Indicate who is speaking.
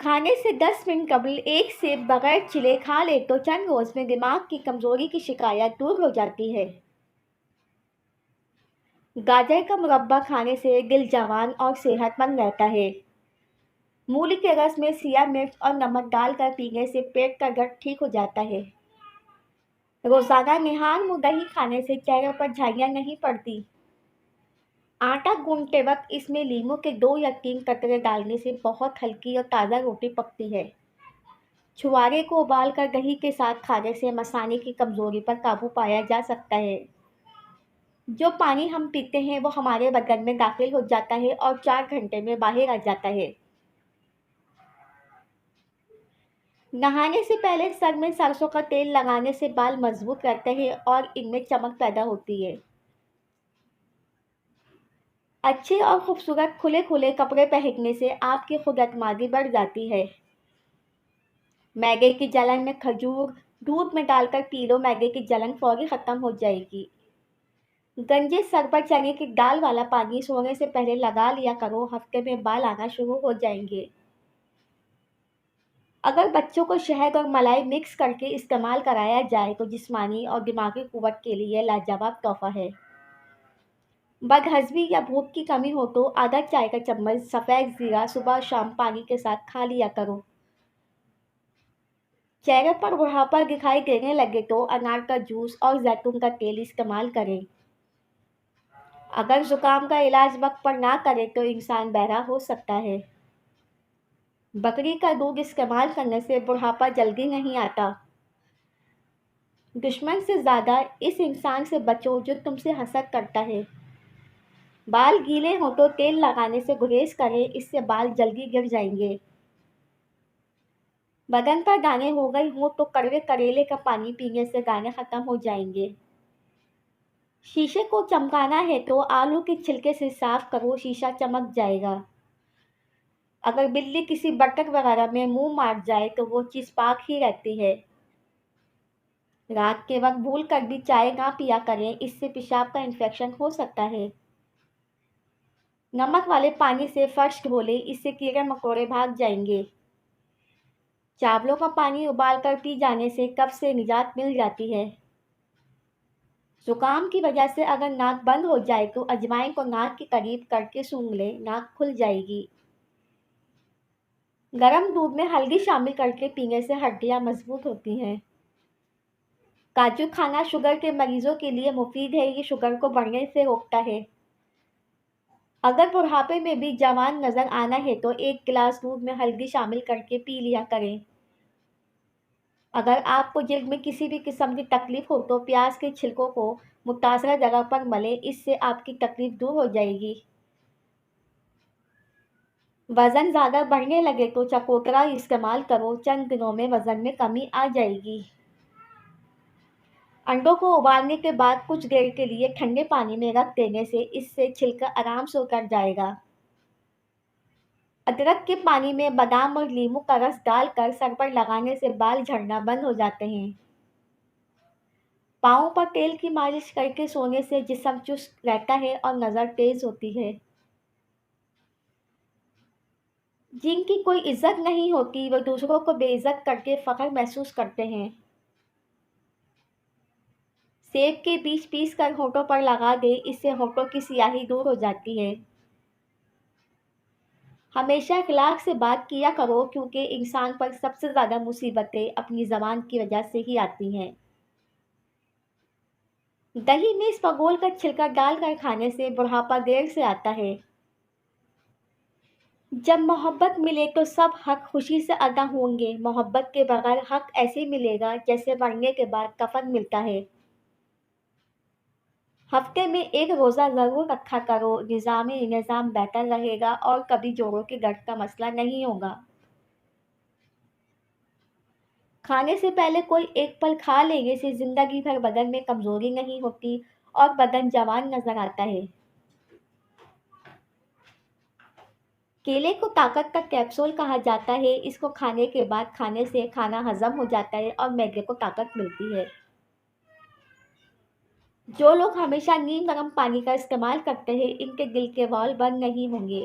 Speaker 1: کھانے سے 10 منٹ قبل ایک سیب بغیر چھلے کھا لے تو چند روز میں دماغ کی کمزوری کی شکایت دور ہو جاتی ہے۔ گاجر کا مربع کھانے سے دل جوان اور صحت مند رہتا ہے۔ مولی کے رس میں سیاہ مرچ اور نمک ڈال کر پینے سے پیٹ کا درد ٹھیک ہو جاتا ہے۔ روزانہ نہار منہ دہی کھانے سے چہرے پر جھائیاں نہیں پڑتی۔ آٹا گوندتے وقت اس میں لیموں کے 2 یا 3 قطرے ڈالنے سے بہت ہلکی اور تازہ روٹی پکتی ہے۔ چھوارے کو ابال کر دہی کے ساتھ کھانے سے مثانے کی کمزوری پر قابو پایا جا سکتا ہے۔ جو پانی ہم پیتے ہیں وہ ہمارے بدن میں داخل ہو جاتا ہے اور 4 گھنٹے میں باہر آ جاتا ہے۔ نہانے سے پہلے سر میں سرسوں کا تیل لگانے سے بال مضبوط رہتے ہیں اور ان میں چمک پیدا ہوتی ہے۔ اچھے اور خوبصورت کھلے کپڑے پہننے سے آپ کی خود اعتمادی بڑھ جاتی ہے۔ معدے کی جلن میں کھجور دودھ میں ڈال کر پی لو، معدے کی جلن فوری ختم ہو جائے گی۔ گنجے سر پر چنے کی دال والا پانی سونے سے پہلے لگا لیا کرو، ہفتے میں بال آنا شروع ہو جائیں گے۔ اگر بچوں کو شہد اور ملائی مکس کر کے استعمال کرایا جائے تو جسمانی اور دماغی قوت کے لیے لاجواب تحفہ ہے۔ بدہضمی یا بھوک کی کمی ہو تو آدھا چائے کا چمچ سفید زیرہ صبح شام پانی کے ساتھ کھا لیا کرو۔ چہرے پر بڑھاپا دکھائی دینے لگے تو انار کا جوس اور زیتون کا تیل استعمال کریں۔ اگر زکام کا علاج وقت پر نہ کرے تو انسان بہرا ہو سکتا ہے۔ بکری کا دودھ استعمال کرنے سے بڑھاپا جلدی نہیں آتا۔ دشمن سے زیادہ اس انسان سے بچو جو تم سے حسد کرتا ہے۔ بال گیلے ہوں تو تیل لگانے سے گریز کریں، اس سے بال جلدی گر جائیں گے۔ بدن پر دانے ہو گئے ہوں تو کڑوے کریلے کا پانی پینے سے دانے ختم ہو جائیں گے۔ شیشے کو چمکانا ہے تو آلو کے چھلکے سے صاف کرو، شیشہ چمک جائے گا۔ اگر بلی کسی برتن وغیرہ میں منہ مار جائے تو وہ چیز پاک ہی رہتی ہے۔ رات کے وقت بھول کر بھی چائے نہ پیا کریں، اس سے پیشاب کا انفیکشن ہو سکتا ہے۔ نمک والے پانی سے فرش دھو لیں، اس سے کیڑے مکوڑے بھاگ جائیں گے۔ چاولوں کا پانی ابال کر پی جانے سے قبض سے نجات مل جاتی ہے۔ زکام کی وجہ سے اگر ناک بند ہو جائے تو اجوائن کو ناک کے قریب کر کے سونگھ لیں، ناک کھل جائے گی۔ گرم دودھ میں ہلدی شامل کر کے پینے سے ہڈیاں مضبوط ہوتی ہیں۔ کاجو کھانا شوگر کے مریضوں کے لیے مفید ہے، یہ شوگر کو بڑھنے سے روکتا ہے۔ اگر بڑھاپے میں بھی جوان نظر آنا ہے تو 1 گلاس دودھ میں ہلدی شامل کر کے پی لیا کریں۔ اگر آپ کو جلد میں کسی بھی قسم کی تکلیف ہو تو پیاز کے چھلکوں کو متاثرہ جگہ پر ملیں، اس سے آپ کی تکلیف دور ہو جائے گی۔ وزن زیادہ بڑھنے لگے تو چکوترا استعمال کرو، چند دنوں میں وزن میں کمی آ جائے گی۔ انڈوں کو ابالنے کے بعد کچھ دیر کے لیے ٹھنڈے پانی میں رکھ دینے سے اس سے چھلکا آرام سے اتر جائے گا۔ ادرک کے پانی میں بادام اور لیموں کا رس ڈال کر سر پر لگانے سے بال جھڑنا بند ہو جاتے ہیں۔ پاؤں پر تیل کی مالش کر کے سونے سے جسم چست رہتا ہے اور نظر تیز ہوتی ہے۔ جن کی کوئی عزت نہیں ہوتی وہ دوسروں کو بے عزت کر کے فخر محسوس کرتے ہیں۔ سیب کے بیج پیس کر ہونٹوں پر لگا دیں، اس سے ہونٹوں کی سیاہی دور ہو جاتی ہے۔ ہمیشہ اخلاق سے بات کیا کرو کیونکہ انسان پر سب سے زیادہ مصیبتیں اپنی زبان کی وجہ سے ہی آتی ہیں۔ دہی میں اسپغول کا چھلکا ڈال کر کھانے سے بڑھاپا دیر سے آتا ہے۔ جب محبت ملے تو سب حق خوشی سے ادا ہوں گے، محبت کے بغیر حق ایسے ملے گا جیسے مرنے کے بعد کفن ملتا ہے۔ ہفتے میں 1 روزہ ضرور رکھا کرو، نظام بہتر رہے گا اور کبھی جوڑوں کے درد کا مسئلہ نہیں ہوگا۔ کھانے سے پہلے کوئی ایک پھل کھا لینے سے زندگی بھر بدن میں کمزوری نہیں ہوتی اور بدن جوان نظر آتا ہے۔ کیلے کو طاقت کا کیپسول کہا جاتا ہے، اس کو کھانے کے بعد کھانے سے کھانا ہضم ہو جاتا ہے اور معدے کو طاقت ملتی ہے۔ جو لوگ ہمیشہ نیم گرم پانی کا استعمال کرتے ہیں ان کے دل کے والو بند نہیں ہوں گے۔